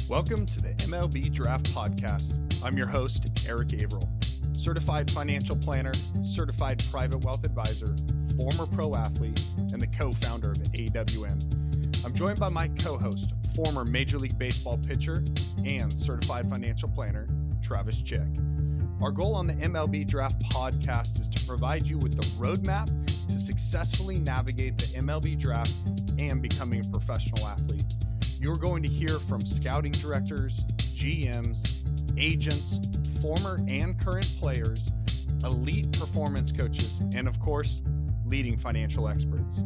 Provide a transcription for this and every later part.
Welcome to the MLB Draft Podcast. I'm your host, Eric Averill, certified financial planner, certified private wealth advisor, former pro athlete, and the co-founder of AWM. I'm joined by my co-host, former Major League Baseball pitcher and certified financial planner, Travis Chick. Our goal on the MLB Draft Podcast is to provide you with the roadmap to successfully navigate the MLB Draft and becoming a professional athlete. You're going to hear from scouting directors, GMs, agents, former and current players, elite performance coaches, and of course, leading financial experts.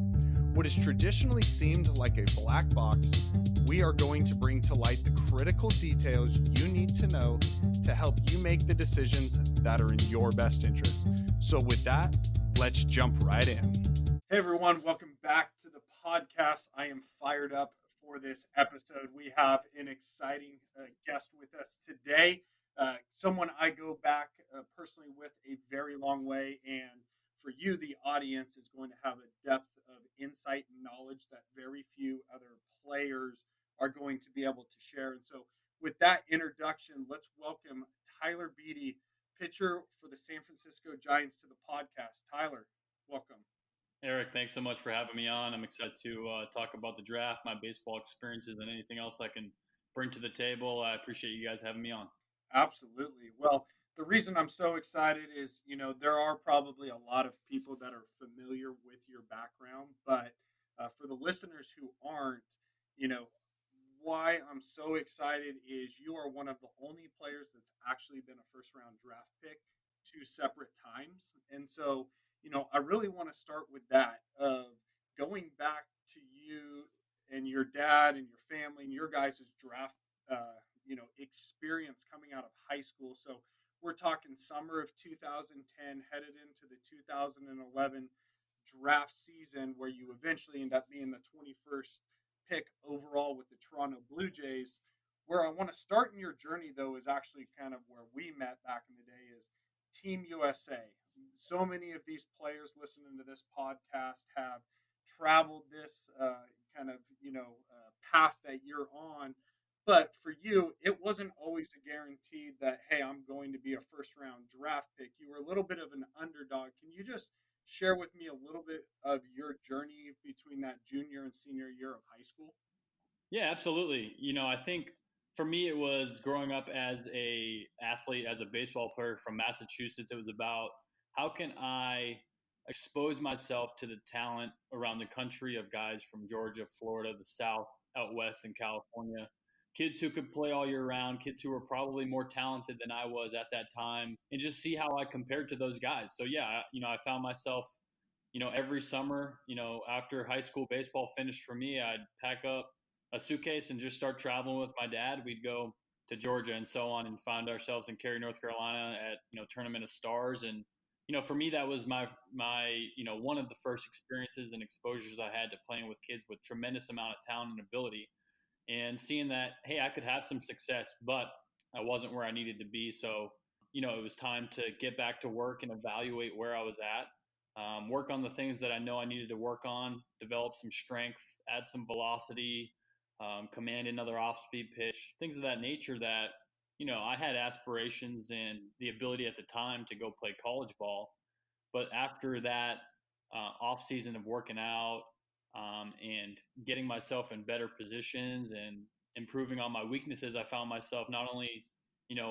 What has traditionally seemed like a black box, we are going to bring to light the critical details you need to know to help you make the decisions that are in your best interest. So with that, let's jump right in. Hey everyone, welcome back to the podcast. I am fired up for this episode. We have an exciting guest with us today. Someone I go back personally with a very long way, and for you, the audience, is going to have a depth of insight and knowledge that very few other players are going to be able to share. And so with that introduction, let's welcome Tyler Beede, pitcher for the San Francisco Giants, to the podcast. Tyler, welcome. Eric, thanks so much for having me on. I'm excited to talk about the draft, my baseball experiences, and anything else I can bring to the table. I appreciate you guys having me on. Absolutely. Well, the reason I'm so excited is, there are probably a lot of people that are familiar with your background, but for the listeners who aren't, why I'm so excited is you are one of the only players that's actually been a first-round draft pick 2 separate times. And so, I really want to start with that, going back to you and your dad and your family and your guys' draft, experience coming out of high school. So we're talking summer of 2010, headed into the 2011 draft season, where you eventually end up being the 21st pick overall with the Toronto Blue Jays. Where I want to start in your journey, though, is actually kind of where we met back in the day, is Team USA. So many of these players listening to this podcast have traveled this path that you're on. But for you, it wasn't always a guarantee that, hey, I'm going to be a first-round draft pick. You were a little bit of an underdog. Can you just share with me a little bit of your journey between that junior and senior year of high school? Yeah, absolutely. I think for me, it was growing up as a athlete, as a baseball player from Massachusetts. It was about, how can I expose myself to the talent around the country of guys from Georgia, Florida, the South, out west in California, kids who could play all year round, kids who were probably more talented than I was at that time, and just see how I compared to those guys. So yeah, I found myself, every summer, after high school baseball finished for me, I'd pack up a suitcase and just start traveling with my dad. We'd go to Georgia and so on, and found ourselves in Cary, North Carolina at, Tournament of Stars. And, for me, that was my one of the first experiences and exposures I had to playing with kids with tremendous amount of talent and ability, and seeing that, hey, I could have some success, but I wasn't where I needed to be. So, it was time to get back to work and evaluate where I was at, work on the things that I know I needed to work on, develop some strength, add some velocity, command another off-speed pitch, things of that nature that, I had aspirations and the ability at the time to go play college ball. But after that off season of working out, and getting myself in better positions and improving on my weaknesses, I found myself not only,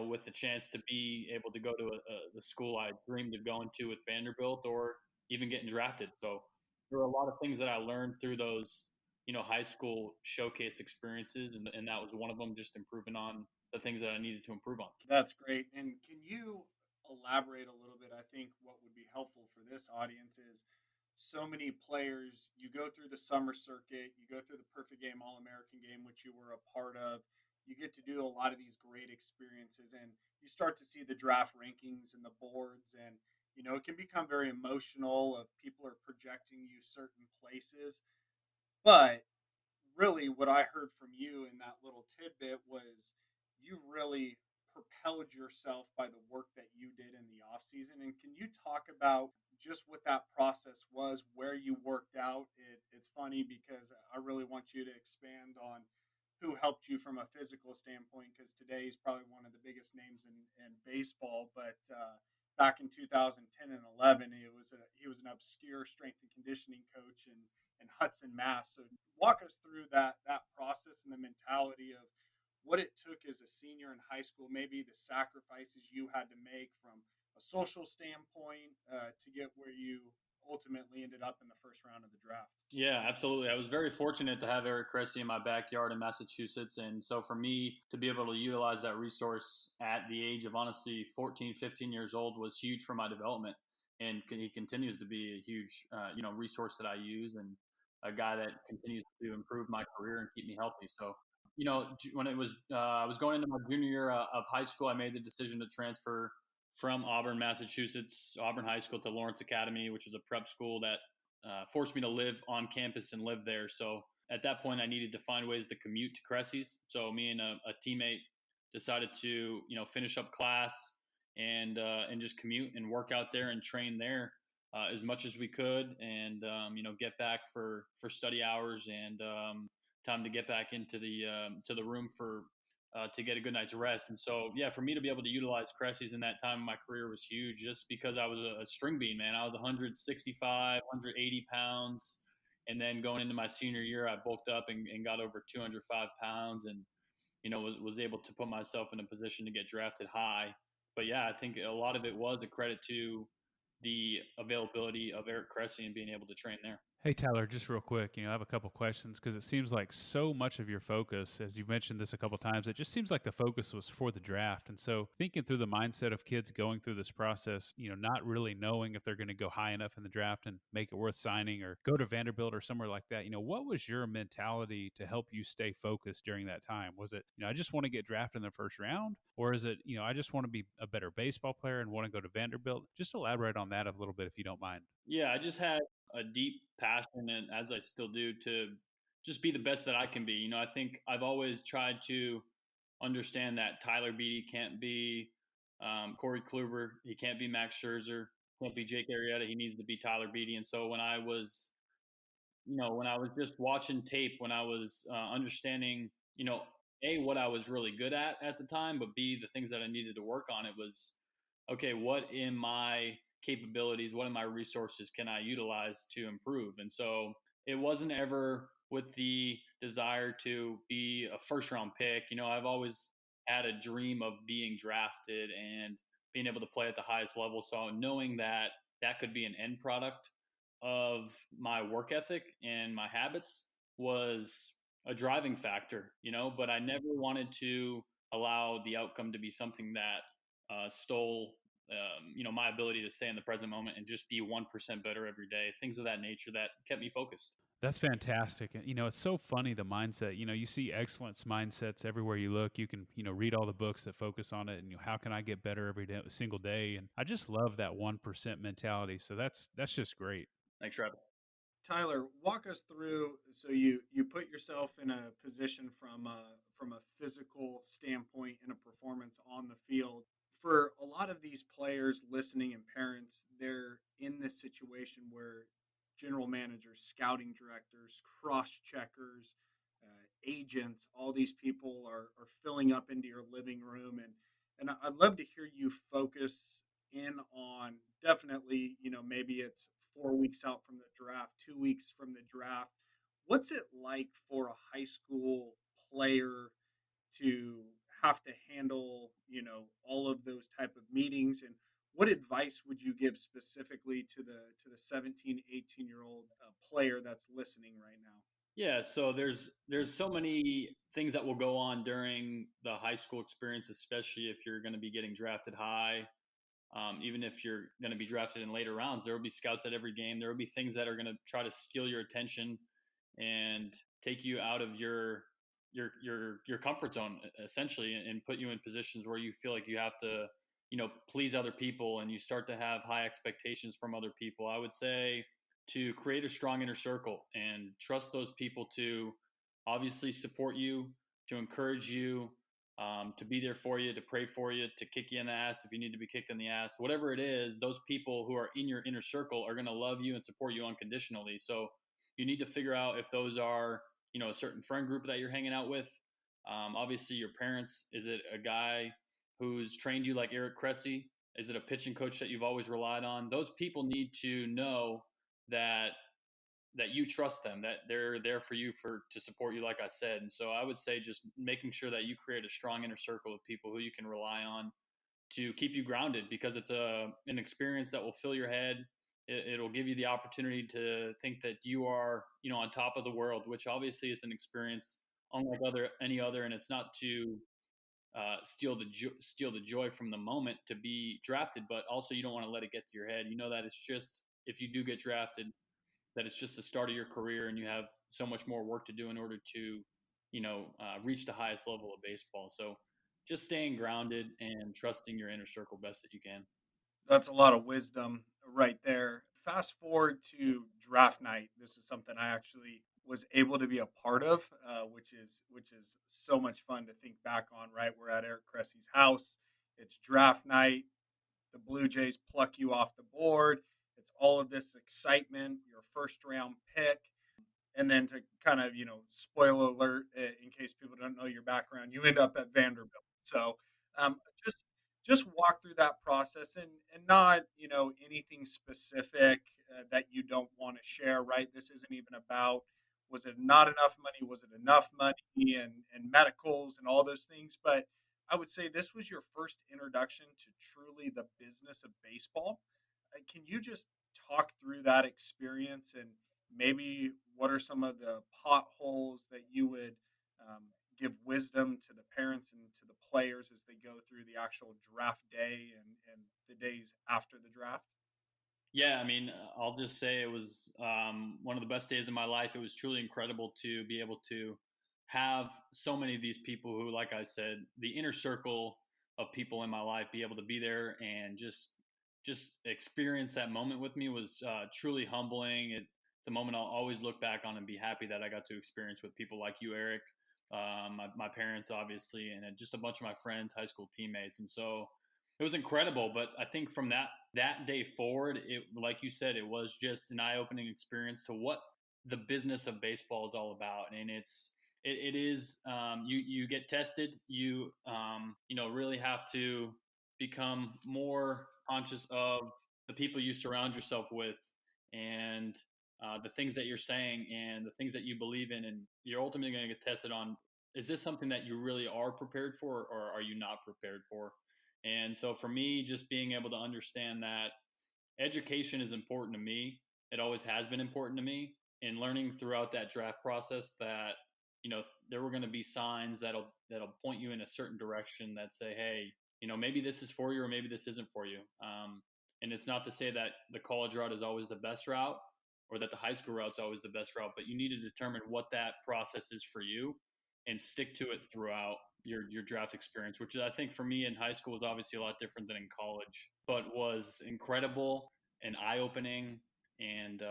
with the chance to be able to go to the school I dreamed of going to with Vanderbilt, or even getting drafted. So there were a lot of things that I learned through those, high school showcase experiences. And that was one of them, just improving on the things that I needed to improve on. That's great. And can you elaborate a little bit? I think what would be helpful for this audience is, so many players, you go through the summer circuit, you go through the Perfect Game All-American game, which you were a part of. You get to do a lot of these great experiences, and you start to see the draft rankings and the boards, and it can become very emotional of people are projecting you certain places. But really what I heard from you in that little tidbit was, you really propelled yourself by the work that you did in the off season. And can you talk about just what that process was, where you worked out? It's funny because I really want you to expand on who helped you from a physical standpoint, because today he's probably one of the biggest names in baseball. But back in 2010 and 11, he was an obscure strength and conditioning coach in Hudson, Mass. So walk us through that process and the mentality of what it took as a senior in high school, maybe the sacrifices you had to make from a social standpoint to get where you ultimately ended up in the first round of the draft. Yeah, absolutely. I was very fortunate to have Eric Cressy in my backyard in Massachusetts. And so for me to be able to utilize that resource at the age of honestly 14, 15 years old was huge for my development. And he continues to be a huge, resource that I use, and a guy that continues to improve my career and keep me healthy. So, when it was, I was going into my junior year of high school, I made the decision to transfer from Auburn, Massachusetts, Auburn High School to Lawrence Academy, which is a prep school that forced me to live on campus and live there. So at that point, I needed to find ways to commute to Cressy's. So me and a teammate decided to, finish up class and just commute and work out there and train there as much as we could, and get back for study hours and time to get back into the room for to get a good night's rest. And so, yeah, for me to be able to utilize Cressy's in that time of my career was huge, just because I was a string bean, man. I was 165, 180 pounds. And then going into my senior year, I bulked up and got over 205 pounds, and, was able to put myself in a position to get drafted high. But yeah, I think a lot of it was a credit to the availability of Eric Cressy and being able to train there. Hey, Tyler, just real quick, I have a couple questions because it seems like so much of your focus, as you've mentioned this a couple times, it just seems like the focus was for the draft. And so thinking through the mindset of kids going through this process, not really knowing if they're going to go high enough in the draft and make it worth signing or go to Vanderbilt or somewhere like that, what was your mentality to help you stay focused during that time? Was it, I just want to get drafted in the first round? Or is it, I just want to be a better baseball player and want to go to Vanderbilt? Just elaborate on that a little bit if you don't mind. Yeah, I just had a deep passion, and as I still do, to just be the best that I can be. I think I've always tried to understand that Tyler Beede can't be Corey Kluber. He can't be Max Scherzer. Can't be Jake Arrieta. He needs to be Tyler Beede. And so when I was, when I was just watching tape, when I was understanding, A, what I was really good at the time, but B, the things that I needed to work on, it was, okay, what in my capabilities, what in my resources can I utilize to improve? And so it wasn't ever with the desire to be a first round pick. I've always had a dream of being drafted and being able to play at the highest level. So knowing that that could be an end product of my work ethic and my habits was a driving factor, but I never wanted to allow the outcome to be something that stole my ability to stay in the present moment and just be 1% better every day, things of that nature that kept me focused. That's fantastic. And, it's so funny, the mindset, you see excellence mindsets everywhere you look. You can, read all the books that focus on it and how can I get better every day, single day. And I just love that 1% mentality. So that's just great. Thanks, Travis. Tyler, walk us through. So you put yourself in a position from a physical standpoint and a performance on the field. For a lot of these players listening and parents, they're in this situation where general managers, scouting directors, cross-checkers, agents, all these people are filling up into your living room. And I'd love to hear you focus in on, definitely, maybe it's 4 weeks out from the draft, 2 weeks from the draft. What's it like for a high school player to have to handle, all of those type of meetings, and what advice would you give specifically to the 17, 18-year-old player that's listening right now? Yeah, so there's so many things that will go on during the high school experience, especially if you're going to be getting drafted high. Even if you're going to be drafted in later rounds, there will be scouts at every game. There will be things that are going to try to steal your attention and take you out of your comfort zone, essentially, and put you in positions where you feel like you have to, please other people, and you start to have high expectations from other people. I would say to create a strong inner circle and trust those people to obviously support you, to encourage you, to be there for you, to pray for you, to kick you in the ass if you need to be kicked in the ass. Whatever it is, those people who are in your inner circle are going to love you and support you unconditionally. So you need to figure out if those are, a certain friend group that you're hanging out with, Obviously, your parents. Is it a guy who's trained you like Eric Cressy? Is it a pitching coach that you've always relied on? Those people need to know that you trust them, that they're there for you to support you, like I said. And so I would say just making sure that you create a strong inner circle of people who you can rely on to keep you grounded, because it's an experience that will fill your head. It'll give you the opportunity to think that you are, on top of the world, which obviously is an experience unlike any other. And it's not to steal the joy from the moment to be drafted, but also you don't want to let it get to your head. You know that it's just, if you do get drafted, that it's just the start of your career, and you have so much more work to do in order to, reach the highest level of baseball. So just staying grounded and trusting your inner circle best that you can. That's a lot of wisdom right there. Fast forward to draft night. This is something I actually was able to be a part of, which is so much fun to think back on. Right, we're at Eric Cressy's house. It's draft night. The Blue Jays pluck you off the board. It's all of this excitement. Your first round pick. And then to kind of, spoiler alert, in case people don't know your background, you end up at Vanderbilt. So um, just just walk through that process, and not, anything specific that you don't want to share, right? This isn't even about, was it not enough money? Was it enough money, and medicals and all those things? But I would say this was your first introduction to truly the business of baseball. Can you just talk through that experience, and maybe what are some of the potholes that you would um, give wisdom to the parents and to the players as they go through the actual draft day, and the days after the draft? Yeah, I mean, I'll just say it was one of the best days of my life. It was truly incredible to be able to have so many of these people who, like I said, the inner circle of people in my life, be able to be there and just experience that moment with me was truly humbling. The moment I'll always look back on and be happy that I got to experience with people like you, Eric, my parents, obviously, and just a bunch of my friends, high school teammates. And so it was incredible. But I think from that day forward, it, like you said, it was just an eye-opening experience to what the business of baseball is all about. And it is, you get tested. Really have to become more conscious of the people you surround yourself with, and the things that you're saying and the things that you believe in. And you're ultimately going to get tested on, is this something that you really are prepared for, or are you not prepared for? And so for me, just being able to understand that education is important to me. It always has been important to me. And learning throughout that draft process that, there were going to be signs that'll point you in a certain direction that say, hey, maybe this is for you, or maybe this isn't for you. And it's not to say that the college route is always the best route, or that the high school route is always the best route, but you need to determine what that process is for you and stick to it throughout your draft experience, which I think for me in high school was obviously a lot different than in college, but was incredible and eye opening, and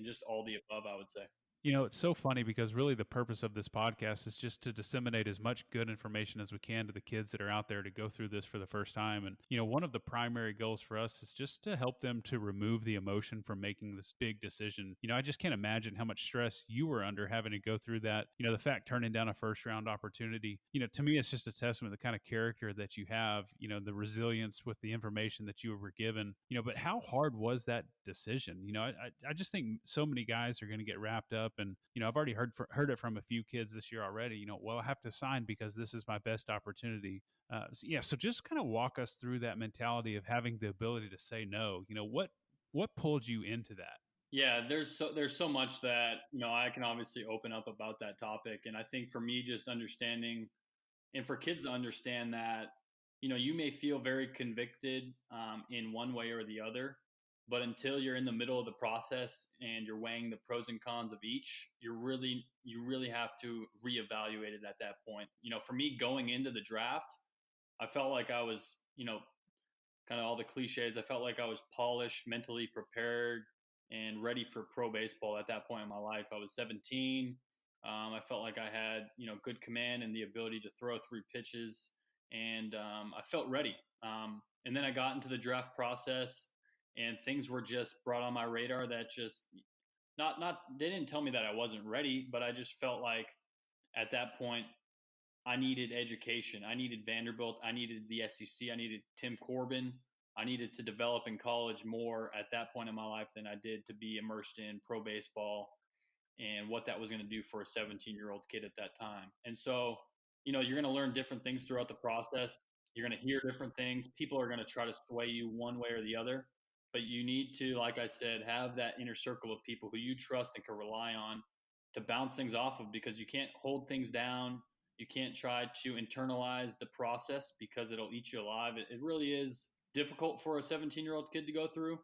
just all the above, I would say. It's so funny because really the purpose of this podcast is just to disseminate as much good information as we can to the kids that are out there to go through this for the first time. And, one of the primary goals for us is just to help them to remove the emotion from making this big decision. I just can't imagine how much stress you were under having to go through that. The fact turning down a first round opportunity, to me, it's just a testament to the kind of character that you have, the resilience with the information that you were given, but how hard was that decision? I just think so many guys are going to get wrapped up. And, I've already heard it from a few kids this year already, well, I have to sign because this is my best opportunity. So just kind of walk us through that mentality of having the ability to say no. What pulled you into that? Yeah, there's so much that, I can obviously open up about that topic. And I think for me, just understanding, and for kids to understand that, you may feel very convicted in one way or the other, but until you're in the middle of the process and you're weighing the pros and cons of each, you really have to reevaluate it at that point. For me, going into the draft, I felt like I was, kind of all the cliches. I felt like I was polished, mentally prepared, and ready for pro baseball at that point in my life. I was 17. I felt like I had, good command and the ability to throw three pitches, and I felt ready. And then I got into the draft process, and things were just brought on my radar that just not they didn't tell me that I wasn't ready, but I just felt like at that point I needed education. I needed Vanderbilt. I needed the SEC. I needed Tim Corbin. I needed to develop in college more at that point in my life than I did to be immersed in pro baseball and what that was going to do for a 17-year-old kid at that time. And so, you're going to learn different things throughout the process. You're going to hear different things. People are going to try to sway you one way or the other. But you need to, like I said, have that inner circle of people who you trust and can rely on to bounce things off of, because you can't hold things down. You can't try to internalize the process because it'll eat you alive. It really is difficult for a 17-year-old kid to go through.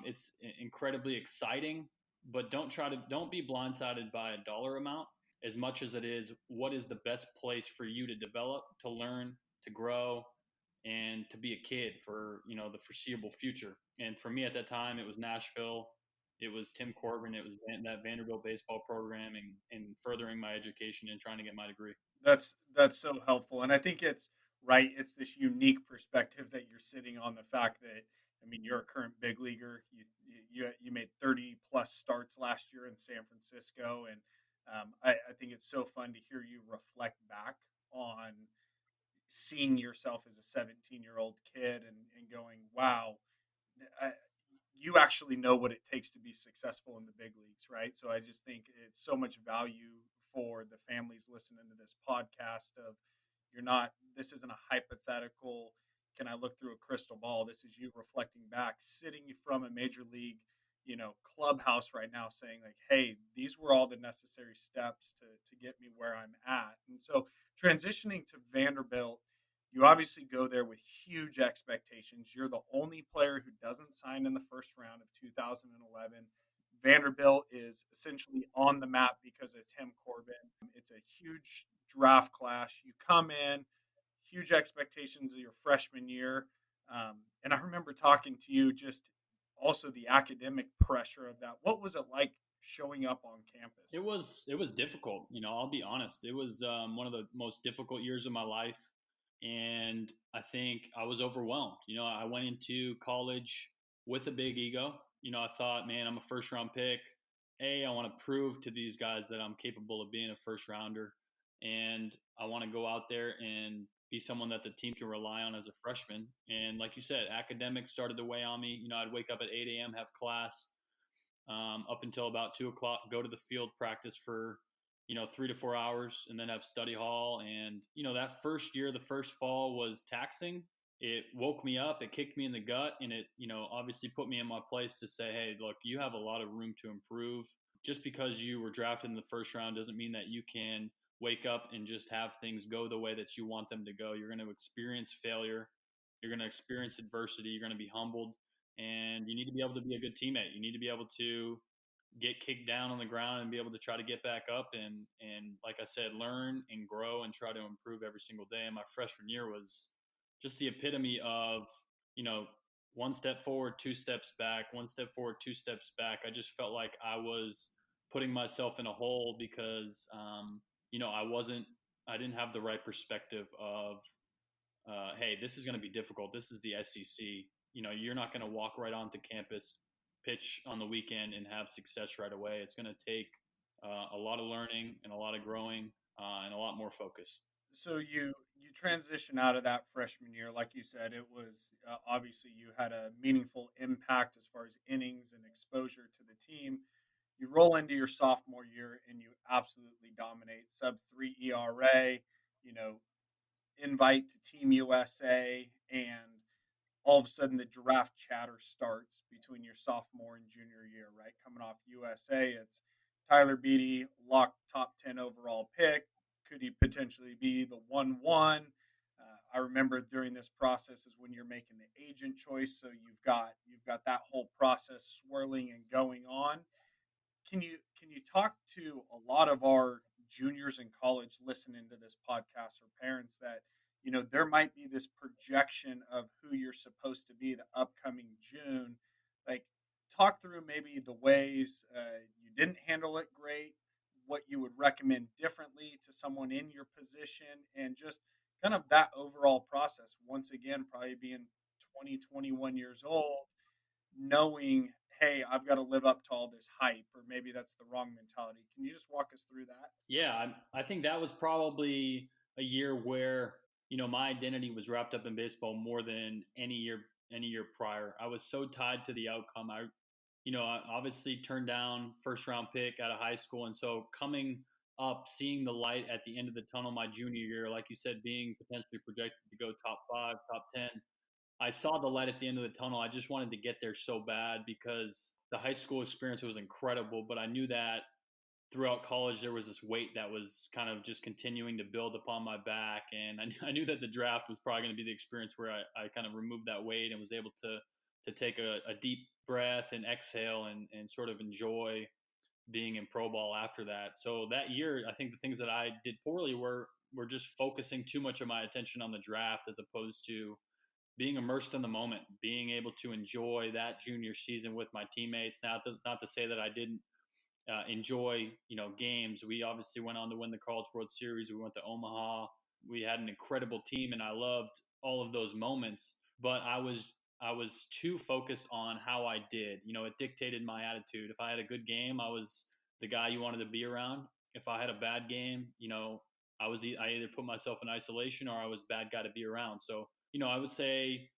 It's incredibly exciting, but don't be blindsided by a dollar amount as much as it is what is the best place for you to develop, to learn, to grow, and to be a kid for the foreseeable future. And for me at that time, it was Nashville, it was Tim Corbin, it was that Vanderbilt baseball program, and furthering my education and trying to get my degree. That's so helpful, and I think it's right. It's this unique perspective that you're sitting on, the fact that, I mean, you're a current big leaguer. You made 30 plus starts last year in San Francisco, and I think it's so fun to hear you reflect back on seeing yourself as a 17-year-old kid and going, wow, I, you actually know what it takes to be successful in the big leagues, right? So I just think it's so much value for the families listening to this podcast of, this isn't a hypothetical, can I look through a crystal ball? This is you reflecting back, sitting from a major league, clubhouse right now, saying like, hey, these were all the necessary steps to get me where I'm at. And so transitioning to Vanderbilt, you obviously go there with huge expectations. You're the only player who doesn't sign in the first round of 2011. Vanderbilt is essentially on the map because of Tim Corbin. It's a huge draft class. You come in, huge expectations of your freshman year. And I remember talking to you, just also the academic pressure of that. What was it like showing up on campus? It was difficult. I'll be honest. It was one of the most difficult years of my life. And I think I was overwhelmed. I went into college with a big ego. I thought, man, I'm a first round pick. I want to prove to these guys that I'm capable of being a first rounder. And I want to go out there and be someone that the team can rely on as a freshman. And like you said, academics started to weigh on me. I'd wake up at 8 a.m., have class up until about 2 o'clock, go to the field, practice for 3 to 4 hours, and then have study hall. And that first year, the first fall, was taxing. It woke me up, it kicked me in the gut, and it obviously put me in my place to say, hey, look, you have a lot of room to improve. Just because you were drafted in the first round doesn't mean that you can wake up and just have things go the way that you want them to go. You're going to experience failure, you're going to experience adversity, you're going to be humbled, and you need to be able to be a good teammate. You need to be able to get kicked down on the ground and be able to try to get back up and like I said, learn and grow and try to improve every single day. And my freshman year was just the epitome of, one step forward, 2 steps back, 1 step forward, 2 steps back. I just felt like I was putting myself in a hole because, I didn't have the right perspective of, hey, this is going to be difficult. This is the SEC. You're not going to walk right onto campus, pitch on the weekend, and have success right away. It's going to take a lot of learning and a lot of growing and a lot more focus. So you transition out of that freshman year, like you said, it was obviously you had a meaningful impact as far as innings and exposure to the team. You roll into your sophomore year and you absolutely dominate. Sub-3 ERA, invite to Team USA, and all of a sudden the draft chatter starts between your sophomore and junior year, right? Coming off USA, it's Tyler Beede, locked top 10 overall pick. Could he potentially be the 1-1? I remember during this process is when you're making the agent choice, so you've got that whole process swirling and going on. Can you talk to a lot of our juniors in college listening to this podcast, or parents that there might be this projection of who you're supposed to be the upcoming June? Like, talk through maybe the ways you didn't handle it great, what you would recommend differently to someone in your position, and just kind of that overall process. Once again, probably being 20, 21 years old, knowing, hey, I've got to live up to all this hype, or maybe that's the wrong mentality. Can you just walk us through that? Yeah, I think that was probably a year where, my identity was wrapped up in baseball more than any year prior. I was so tied to the outcome. I obviously turned down first round pick out of high school. And so coming up, seeing the light at the end of the tunnel my junior year, like you said, being potentially projected to go top 5, top 10, I saw the light at the end of the tunnel. I just wanted to get there so bad because the high school experience was incredible, but I knew that throughout college there was this weight that was kind of just continuing to build upon my back, and I knew that the draft was probably going to be the experience where I kind of removed that weight and was able to take a deep breath and exhale and sort of enjoy being in pro ball after that. So that year, I think the things that I did poorly were just focusing too much of my attention on the draft as opposed to being immersed in the moment, being able to enjoy that junior season with my teammates. Now, that's not to say that I didn't enjoy, games. We obviously went on to win the College World Series. We went to Omaha. We had an incredible team, and I loved all of those moments. But I was too focused on how I did. It dictated my attitude. If I had a good game, I was the guy you wanted to be around. If I had a bad game, I either put myself in isolation or I was a bad guy to be around. So, I would say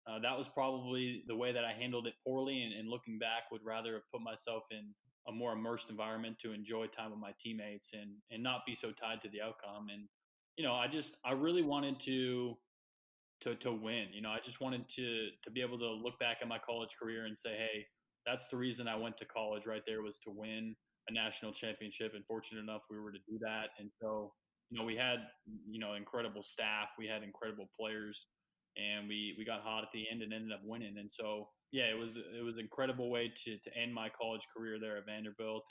that was probably the way that I handled it poorly. And looking back, would rather have put myself in a more immersed environment to enjoy time with my teammates and not be so tied to the outcome. And, I really wanted to win. I just wanted to be able to look back at my college career and say, hey, that's the reason I went to college right there, was to win a national championship. And fortunate enough, we were to do that. And so, we had, incredible staff, we had incredible players, and we got hot at the end and ended up winning. And so, yeah, it was an incredible way to end my college career there at Vanderbilt.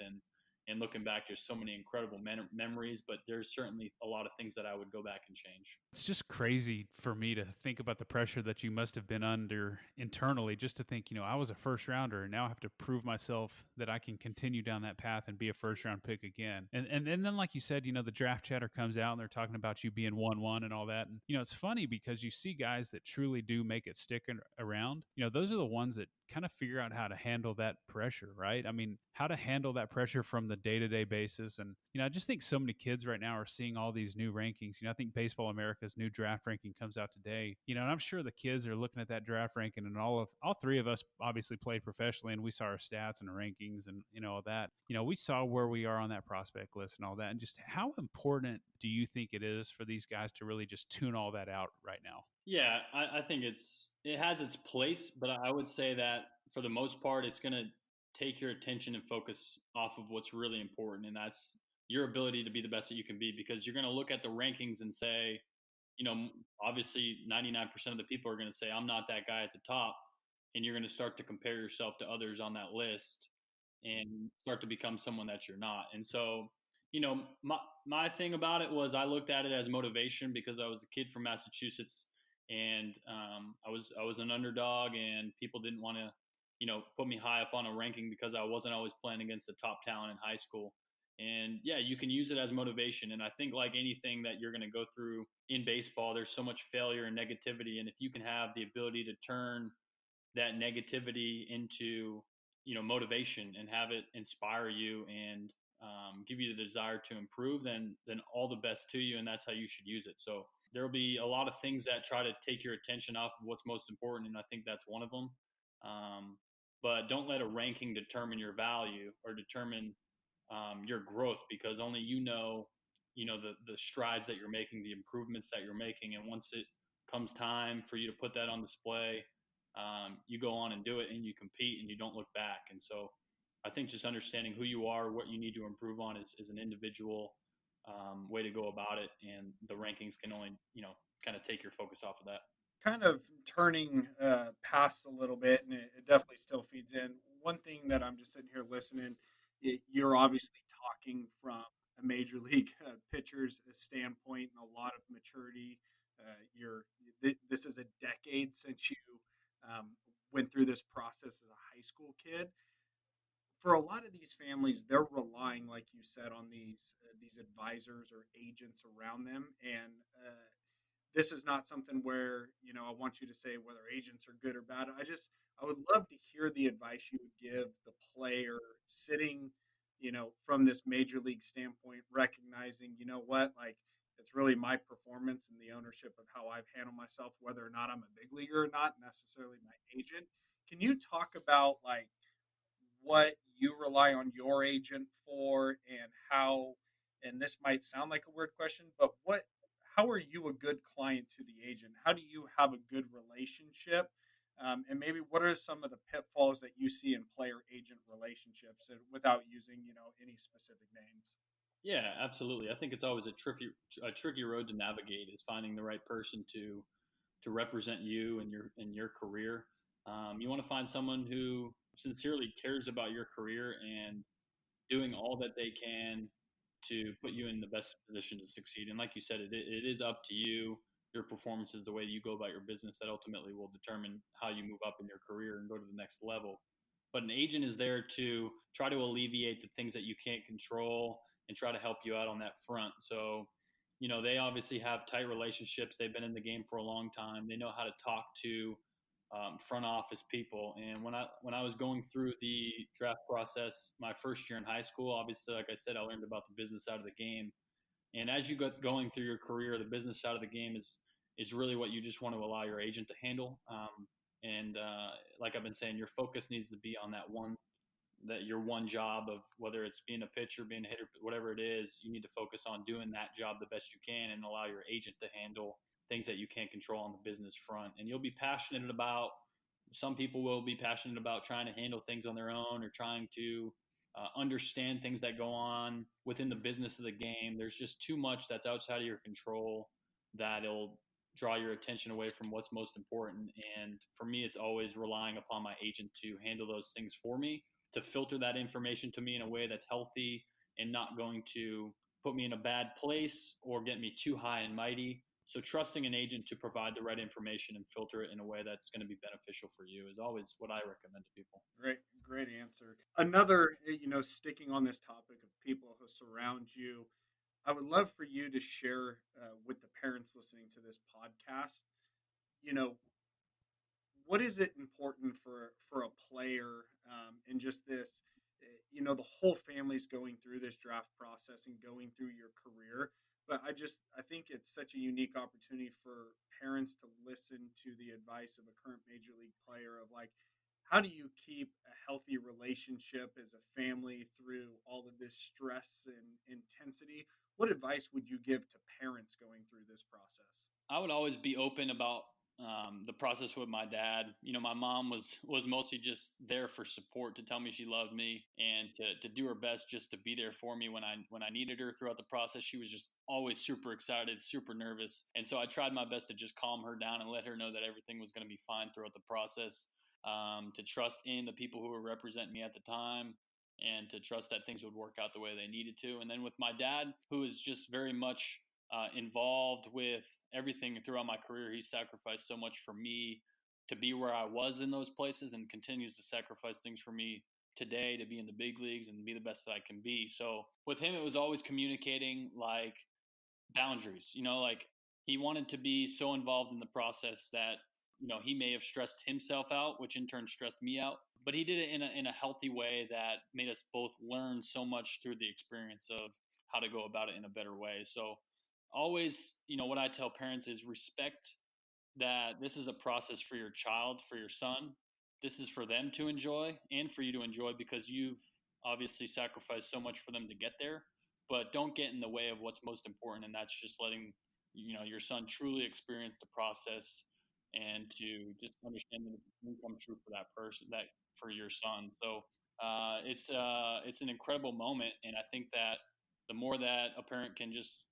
And looking back, there's so many incredible memories, but there's certainly a lot of things that I would go back and change. It's just crazy for me to think about the pressure that you must have been under internally, just to think, I was a first rounder and now I have to prove myself that I can continue down that path and be a first round pick again. And then, like you said, the draft chatter comes out and they're talking about you being 1-1 and all that. And, it's funny because you see guys that truly do make it stick around. Those are the ones that kind of figure out how to handle that pressure, right? I mean, how to handle that pressure from the day-to-day basis. And, I just think so many kids right now are seeing all these new rankings. I think Baseball America's new draft ranking comes out today, and I'm sure the kids are looking at that draft ranking, and all three of us obviously played professionally, and we saw our stats and our rankings and, all that. We saw where we are on that prospect list and all that. And just how important do you think it is for these guys to really just tune all that out right now? Yeah, I think it has its place, but I would say that for the most part, it's going to take your attention and focus off of what's really important, and that's your ability to be the best that you can be. Because you're going to look at the rankings and say, obviously 99% of the people are going to say, I'm not that guy at the top, and you're going to start to compare yourself to others on that list and start to become someone that you're not. And so, my thing about it was I looked at it as motivation because I was a kid from Massachusetts, and I was an underdog, and people didn't want to put me high up on a ranking because I wasn't always playing against the top talent in high school. And yeah, you can use it as motivation. And I think like anything that you're going to go through in baseball, there's so much failure and negativity. And if you can have the ability to turn that negativity into, motivation and have it inspire you and give you the desire to improve, then all the best to you. And that's how you should use it. So there'll be a lot of things that try to take your attention off of what's most important. And I think that's one of them. But don't let a ranking determine your value or determine your growth, because only the strides that you're making, the improvements that you're making. And once it comes time for you to put that on display, you go on and do it, and you compete, and you don't look back. And so I think just understanding who you are, what you need to improve on is an individual way to go about it. And the rankings can only, kind of take your focus off of that. Kind of turning past a little bit, and it definitely still feeds in. One thing that I'm just sitting here listening, you're obviously talking from a major league pitcher's standpoint and a lot of maturity. This is a decade since you went through this process as a high school kid. For a lot of these families, they're relying, like you said, on these advisors or agents around them, and this is not something where, I want you to say whether agents are good or bad. I would love to hear the advice you would give the player sitting, from this major league standpoint, recognizing, like, It's really my performance and the ownership of how I've handled myself, whether or not I'm a big leaguer or not necessarily my agent. Can you talk about like what you rely on your agent for and how, and this might sound like a weird question, but how are you a good client to the agent? How do you have a good relationship? And maybe what are some of the pitfalls that you see in player agent relationships, and without using, any specific names? Yeah, absolutely. I think it's always a tricky road to navigate is finding the right person to represent you and your career. You want to find someone who sincerely cares about your career and doing all that they can to put you in the best position to succeed. And like you said, it is up to you. Your performance is the way you go about your business that ultimately will determine how you move up in your career and go to the next level. But an agent is there to try to alleviate the things that you can't control and try to help you out on that front. So, they obviously have tight relationships. They've been in the game for a long time. They know how to talk to front office people. And when I was going through the draft process, my first year in high school, obviously, like I said, I learned about the business side of the game. And as you go going through your career, the business side of the game is really what you just want to allow your agent to handle. And like I've been saying, your focus needs to be on your one job of whether it's being a pitcher, being a hitter, whatever it is. You need to focus on doing that job the best you can and allow your agent to handle things that you can't control on the business front. And you'll be passionate about, some people will be passionate about trying to handle things on their own or trying to understand things that go on within the business of the game. There's just too much that's outside of your control that'll draw your attention away from what's most important. And for me, it's always relying upon my agent to handle those things for me, to filter that information to me in a way that's healthy and not going to put me in a bad place or get me too high and mighty. So trusting an agent to provide the right information and filter it in a way that's going to be beneficial for you is always what I recommend to people. Great answer. Another, sticking on this topic of people who surround you, I would love for you to share with the parents listening to this podcast, you know, what is it important for a player in just this, the whole family's going through this draft process and going through your career. But I think it's such a unique opportunity for parents to listen to the advice of a current major league player of like, how do you keep a healthy relationship as a family through all of this stress and intensity? What advice would you give to parents going through this process? I would always be open about the process with my dad. My mom was mostly just there for support, to tell me she loved me and to do her best just to be there for me when I needed her throughout the process. She was just always super excited, super nervous, and so I tried my best to just calm her down and let her know that everything was going to be fine throughout the process. To trust in the people who were representing me at the time, and to trust that things would work out the way they needed to. And then with my dad, who is just very much involved with everything throughout my career. He sacrificed so much for me to be where I was in those places and continues to sacrifice things for me today to be in the big leagues and be the best that I can be. So with him, it was always communicating like boundaries, like he wanted to be so involved in the process that, he may have stressed himself out, which in turn stressed me out, but he did it in a healthy way that made us both learn so much through the experience of how to go about it in a better way. So always, what I tell parents is respect that this is a process for your child, for your son. This is for them to enjoy and for you to enjoy because you've obviously sacrificed so much for them to get there. But don't get in the way of what's most important, and that's just letting your son truly experience the process and to just understand that it's going to come true for that person, that for your son. So it's an incredible moment, and I think that the more that a parent can just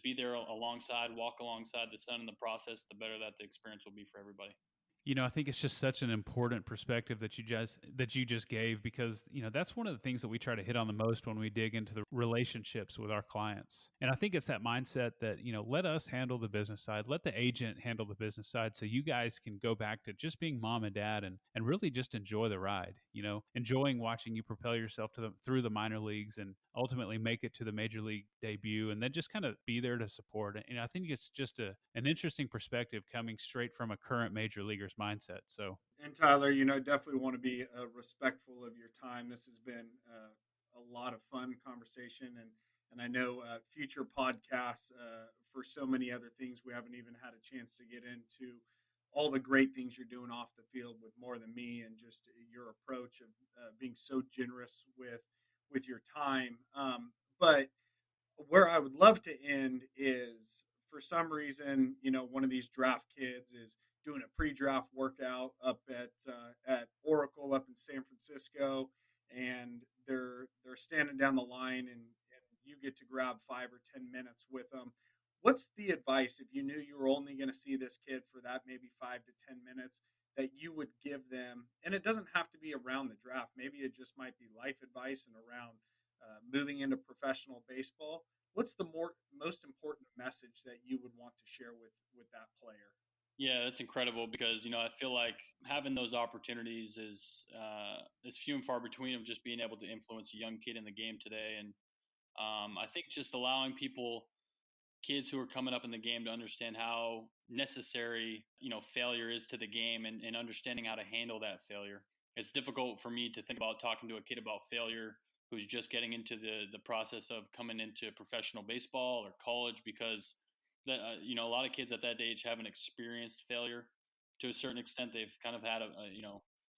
be there alongside, walk alongside the son in the process, the better that the experience will be for everybody. I think it's just such an important perspective that you just gave, because that's one of the things that we try to hit on the most when we dig into the relationships with our clients. And I think it's that mindset that let us handle the business side, let the agent handle the business side, so you guys can go back to just being mom and dad and really just enjoy the ride. Enjoying watching you propel yourself through the minor leagues and ultimately make it to the major league debut, and then just kind of be there to support it. And I think it's just an interesting perspective coming straight from a current major leaguer's mindset. So, and Tyler, definitely want to be respectful of your time. This has been a lot of fun conversation, and I know future podcasts for so many other things. We haven't even had a chance to get into all the great things you're doing off the field with More Than Me, and just your approach of being so generous with your time. But where I would love to end is, for some reason, one of these draft kids is doing a pre-draft workout up at Oracle up in San Francisco, and they're standing down the line, and you get to grab 5 or 10 minutes with them. What's the advice, if you knew you were only going to see this kid for that maybe 5 to 10 minutes, that you would give them? And it doesn't have to be around the draft. Maybe it just might be life advice and around moving into professional baseball. What's the most important message that you would want to share with that player? Yeah, that's incredible, because I feel like having those opportunities is few and far between, of just being able to influence a young kid in the game today. And I think just allowing kids who are coming up in the game to understand how necessary failure is to the game, and understanding how to handle that failure. It's difficult for me to think about talking to a kid about failure who's just getting into the process of coming into professional baseball or college, because a lot of kids at that age haven't experienced failure to a certain extent. They've kind of had a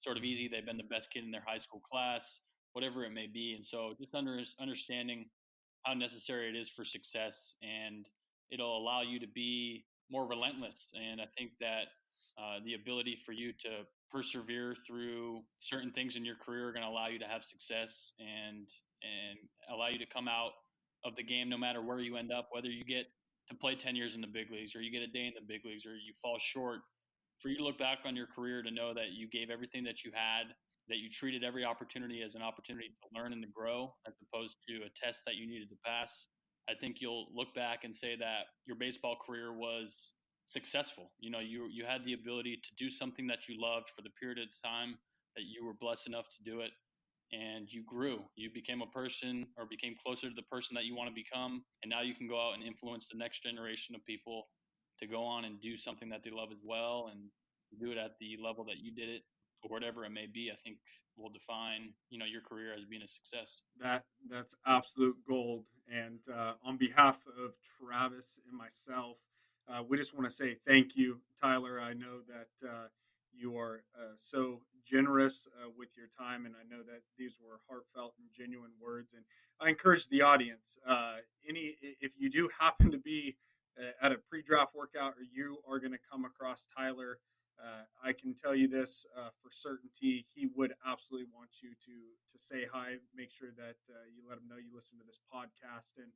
sort of easy. They've been the best kid in their high school class, whatever it may be. And so just understanding how necessary it is for success, and it'll allow you to be more relentless. And I think that the ability for you to persevere through certain things in your career are going to allow you to have success, and allow you to come out of the game no matter where you end up, whether you get to play 10 years in the big leagues, or you get a day in the big leagues, or you fall short. For you to look back on your career to know that you gave everything that you had, that you treated every opportunity as an opportunity to learn and to grow, as opposed to a test that you needed to pass. I think you'll look back and say that your baseball career was successful. You had the ability to do something that you loved for the period of time that you were blessed enough to do it, and you grew. You became a person, or became closer to the person that you want to become, and now you can go out and influence the next generation of people to go on and do something that they love as well, and do it at the level that you did it, or whatever it may be. I think will define your career as being a success. That's absolute gold. And on behalf of Travis and myself, we just want to say thank you, Tyler. I know that you are so generous with your time, and I know that these were heartfelt and genuine words. And I encourage the audience, if you do happen to be at a pre-draft workout, or you are going to come across Tyler, I can tell you this for certainty: he would absolutely want you to say hi. Make sure that you let him know you listen to this podcast, and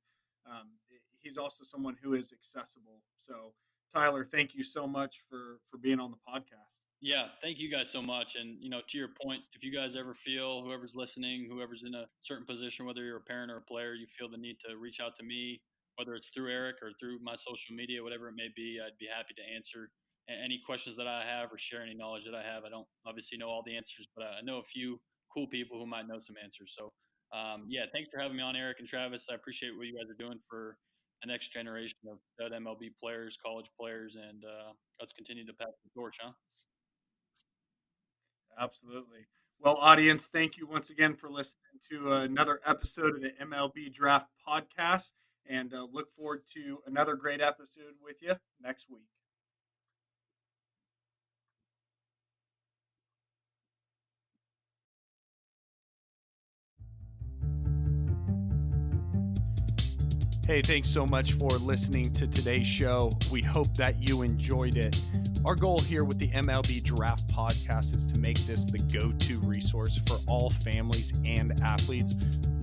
he's also someone who is accessible. So, Tyler, thank you so much for being on the podcast. Yeah, thank you guys so much. And, to your point, if you guys ever feel, whoever's listening, whoever's in a certain position, whether you're a parent or a player, you feel the need to reach out to me, whether it's through Eric or through my social media, whatever it may be, I'd be happy to answer any questions that I have, or share any knowledge that I have. I don't obviously know all the answers, but I know a few cool people who might know some answers. So, thanks for having me on, Eric and Travis. I appreciate what you guys are doing for the next generation of MLB players, college players, and let's continue to pass the torch, huh? Absolutely. Well, audience, thank you once again for listening to another episode of the MLB Draft Podcast, and look forward to another great episode with you next week. Hey, thanks so much for listening to today's show. We hope that you enjoyed it. Our goal here with the MLB Draft Podcast is to make this the go-to resource for all families and athletes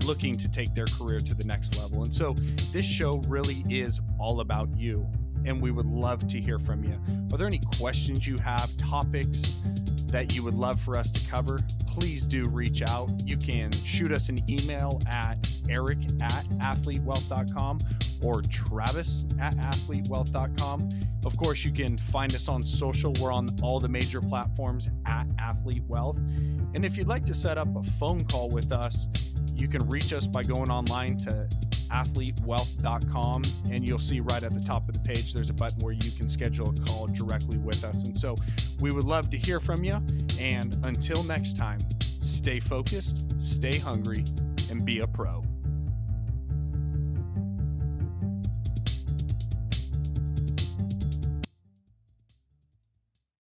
looking to take their career to the next level. And so this show really is all about you, and we would love to hear from you. Are there any questions you have, topics that you would love for us to cover? Please do reach out. You can shoot us an email at eric@athletewealth.com or travis@athletewealth.com. Of course, you can find us on social. We're on all the major platforms at Athlete Wealth. And if you'd like to set up a phone call with us, you can reach us by going online to athletewealth.com, and you'll see right at the top of the page there's a button where you can schedule a call directly with us. And so we would love to hear from you. And until next time, stay focused, stay hungry, and be a pro.